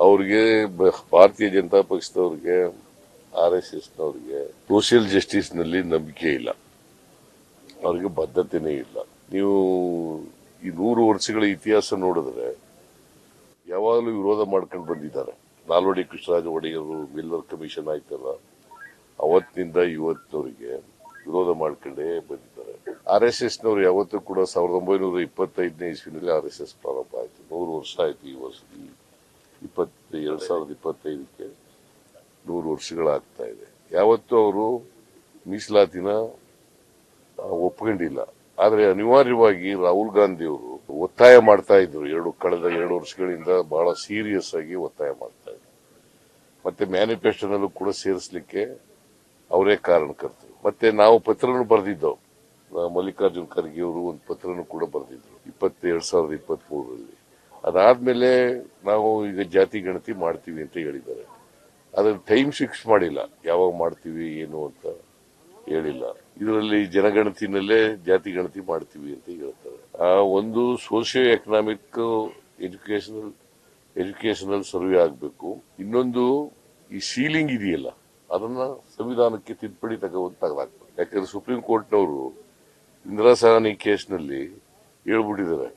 ಅವ್ರಿಗೆ ಭಾರತೀಯ Janata ಪಕ್ಷದವ್ರಿಗೆ RSSನವ್ರಿಗೆ social justice ನಲ್ಲಿ ನಂಬಿಕೆ ಇಲ್ಲ, ಅವ್ರಿಗೆ ಬದ್ಧತೆನೇ ಇಲ್ಲ. ನೀವು ಈ 100 ವರ್ಷಗಳ ಇತಿಹಾಸ ನೋಡಿದ್ರೆ ಯಾವಾಗಲೂ ವಿರೋಧ ಮಾಡ್ಕೊಂಡು ಬಂದಿದ್ದಾರೆ. ನಾಲ್ವಡಿ ಕೃಷ್ಣರಾಜ ಒಡೆಯರು ಮಿಲ್ಲರ್ ಕಮಿಷನ್ ಆಯ್ತಲ್ಲ, ಅವತ್ತಿನಿಂದ ಇವತ್ತಿನವರಿಗೆ ವಿರೋಧ ಮಾಡ್ಕೊಂಡೇ ಬಂದಿದ್ದಾರೆ. RSSನವರು ಯಾವತ್ತೂ ಕೂಡ 1925ನೇ ಇಸ್ವಿನಲ್ಲಿ RSS ಪ್ರಾರಂಭ ಆಯ್ತು. 100 ವರ್ಷ ಆಯ್ತು. ಈ ವರ್ಷ 2025ಕ್ಕೆ 100 ವರ್ಷಗಳಾಗ್ತಾ ಇದೆ. ಯಾವತ್ತೂ ಅವರು ಮೀಸಲಾತಿನ ಒಪ್ಕೊಂಡಿಲ್ಲ. ಆದ್ರೆ ಅನಿವಾರ್ಯವಾಗಿ ರಾಹುಲ್ ಗಾಂಧಿ ಅವರು ಒತ್ತಾಯ ಮಾಡ್ತಾ ಇದ್ರು. ಕಳೆದ 2 ವರ್ಷಗಳಿಂದ ಬಹಳ ಸೀರಿಯಸ್ ಆಗಿ ಒತ್ತಾಯ ಮಾಡ್ತಾ ಇದ್ರು. ಮತ್ತೆ ಮ್ಯಾನಿಫೆಸ್ಟೋನಲ್ಲೂ ಕೂಡ ಸೇರಿಸಲಿಕ್ಕೆ ಅವರೇ ಕಾರಣಕರ್ತರು. ಮತ್ತೆ ನಾವು ಪತ್ರನೂ ಬರೆದಿದ್ದೆವು. ಮಲ್ಲಿಕಾರ್ಜುನ್ ಖರ್ಗೆ ಅವರು ಒಂದು ಪತ್ರನೂ ಕೂಡ ಬರೆದಿದ್ರು 2023ರಲ್ಲಿ. ಅದಾದ್ಮೇಲೆ ನಾವು ಈಗ ಜಾತಿ ಗಣತಿ ಮಾಡ್ತೀವಿ ಅಂತ ಹೇಳಿದ್ದಾರೆ. ಅದ್ರ ಟೈಮ್ ಫಿಕ್ಸ್ ಮಾಡಿಲ್ಲ, ಯಾವಾಗ ಮಾಡ್ತೀವಿ ಏನು ಅಂತ ಹೇಳಿಲ್ಲ. ಇದರಲ್ಲಿ ಜನಗಣತಿನಲ್ಲೇ ಜಾತಿ ಗಣತಿ ಮಾಡ್ತೀವಿ ಅಂತ ಹೇಳ್ತಾರೆ. ಆ ಒಂದು ಸೋಷಿಯೋ ಎಕನಾಮಿಕ್ ಎಜುಕೇಶನಲ್ ಸರ್ವೆ ಆಗಬೇಕು. ಇನ್ನೊಂದು ಈ ಸೀಲಿಂಗ್ ಇದೆಯಲ್ಲ, ಅದನ್ನ ಸಂವಿಧಾನಕ್ಕೆ ತಿದ್ದುಪಡಿ ತೆಗೆದಾಕ್ಬೇಕು. ಯಾಕಂದ್ರೆ ಸುಪ್ರೀಂ ಕೋರ್ಟ್ನವರು ಇಂದಿರಾ ಸಹಾನಿ ಕೇಸ್ನಲ್ಲಿ ಹೇಳ್ಬಿಟ್ಟಿದ್ದಾರೆ,